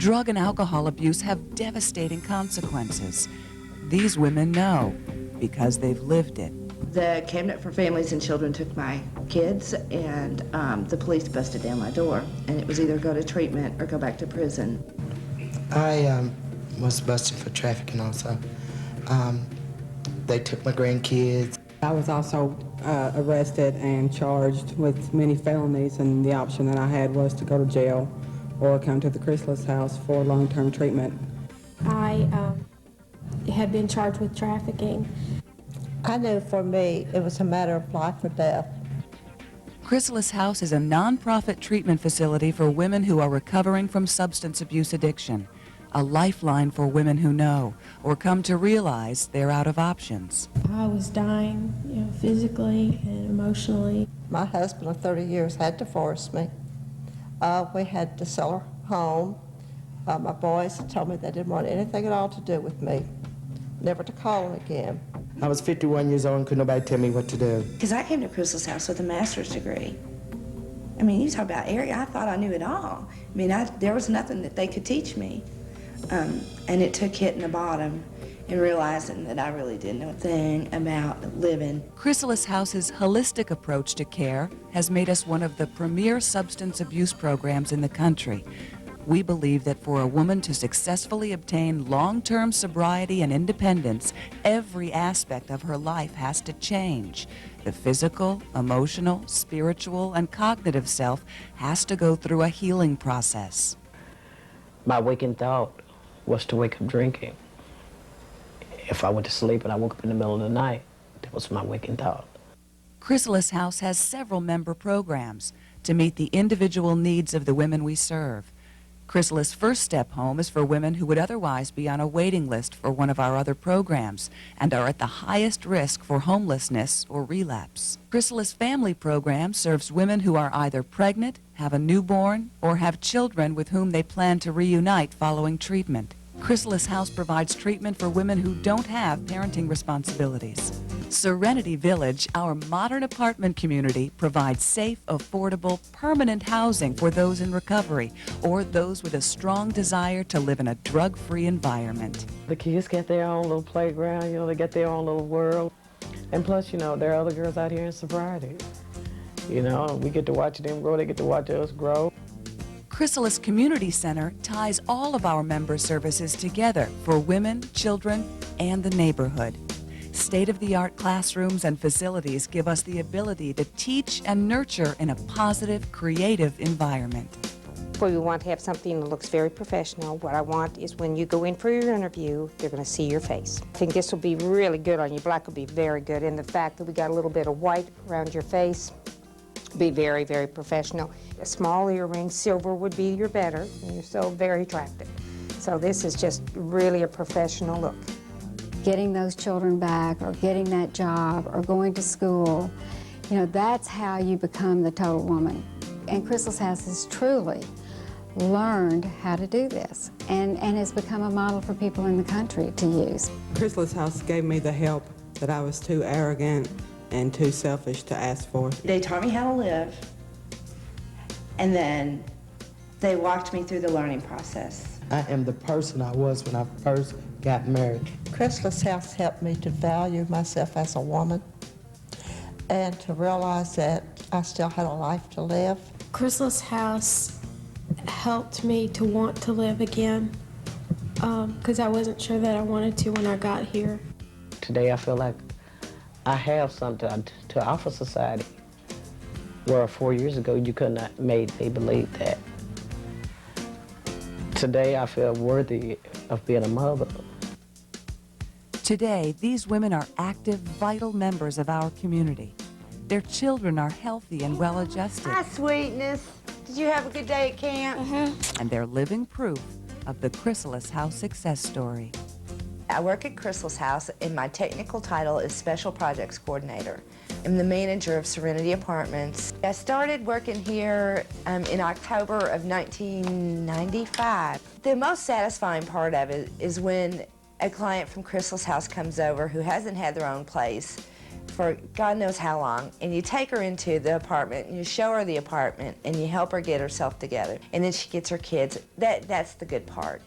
Drug and alcohol abuse have devastating consequences. These women know because they've lived it. The Cabinet for Families and Children took my kids, and the police busted down my door, and it was either go to treatment or go back to prison. I was busted for trafficking also. They took my grandkids. I was also arrested and charged with many felonies, and the option that I had was to go to jail or come to the Chrysalis House for long-term treatment. I had been charged with trafficking. I knew for me it was a matter of life or death. Chrysalis House is a nonprofit treatment facility for women who are recovering from substance abuse addiction, a lifeline for women who know or come to realize they're out of options. I was dying, physically and emotionally. My husband of 30 years had divorced me. We had to sell our home. My boys told me they didn't want anything at all to do with me, never to call them again. I was 51 years old and couldn't nobody tell me what to do. Because I came to Chrysalis House with a master's degree. I mean, you talk about area, I thought I knew it all. I mean, there was nothing that they could teach me. And it took hitting the bottom and realizing that I really didn't know a thing about living. Chrysalis House's holistic approach to care has made us one of the premier substance abuse programs in the country. We believe that for a woman to successfully obtain long-term sobriety and independence, every aspect of her life has to change. The physical, emotional, spiritual, and cognitive self has to go through a healing process. My waking thought was to wake up drinking. If I went to sleep and I woke up in the middle of the night, that was my waking thought. Chrysalis House has several member programs to meet the individual needs of the women we serve. Chrysalis First Step Home is for women who would otherwise be on a waiting list for one of our other programs and are at the highest risk for homelessness or relapse. Chrysalis Family Program serves women who are either pregnant, have a newborn, or have children with whom they plan to reunite following treatment. Chrysalis House provides treatment for women who don't have parenting responsibilities. Serenity Village, our modern apartment community, provides safe, affordable, permanent housing for those in recovery or those with a strong desire to live in a drug-free environment. The kids get their own little playground, they get their own little world. And plus, there are other girls out here in sobriety. We get to watch them grow, they get to watch us grow. Chrysalis Community Center ties all of our member services together for women, children, and the neighborhood. State-of-the-art classrooms and facilities give us the ability to teach and nurture in a positive, creative environment. We want to have something that looks very professional. What I want is when you go in for your interview, they're going to see your face. I think this will be really good on you. Black will be very good. And the fact that we got a little bit of white around your face, be very, very professional. A small earring, silver would be your better, and you're so very attractive. So this is just really a professional look. Getting those children back or getting that job or going to school, that's how you become the total woman. And Chrysalis House has truly learned how to do this and has become a model for people in the country to use. Chrysalis House gave me the help that I was too arrogant and too selfish to ask for. They taught me how to live, and then they walked me through the learning process. I am the person I was when I first got married. Chrysalis House helped me to value myself as a woman and to realize that I still had a life to live. Chrysalis House helped me to want to live again because I wasn't sure that I wanted to when I got here. Today I feel like I have something to offer society, where 4 years ago you couldn't have made me believe that. Today I feel worthy of being a mother. Today, these women are active, vital members of our community. Their children are healthy and well-adjusted. Hi, sweetness. Did you have a good day at camp? And they're living proof of the Chrysalis House success story. I work at Chrysalis House, and my technical title is Special Projects Coordinator. I'm the manager of Serenity Apartments. I started working here in October of 1995. The most satisfying part of it is when a client from Chrysalis House comes over who hasn't had their own place, for God knows how long, and you take her into the apartment, and you show her the apartment, and you help her get herself together, and then she gets her kids. That's the good part.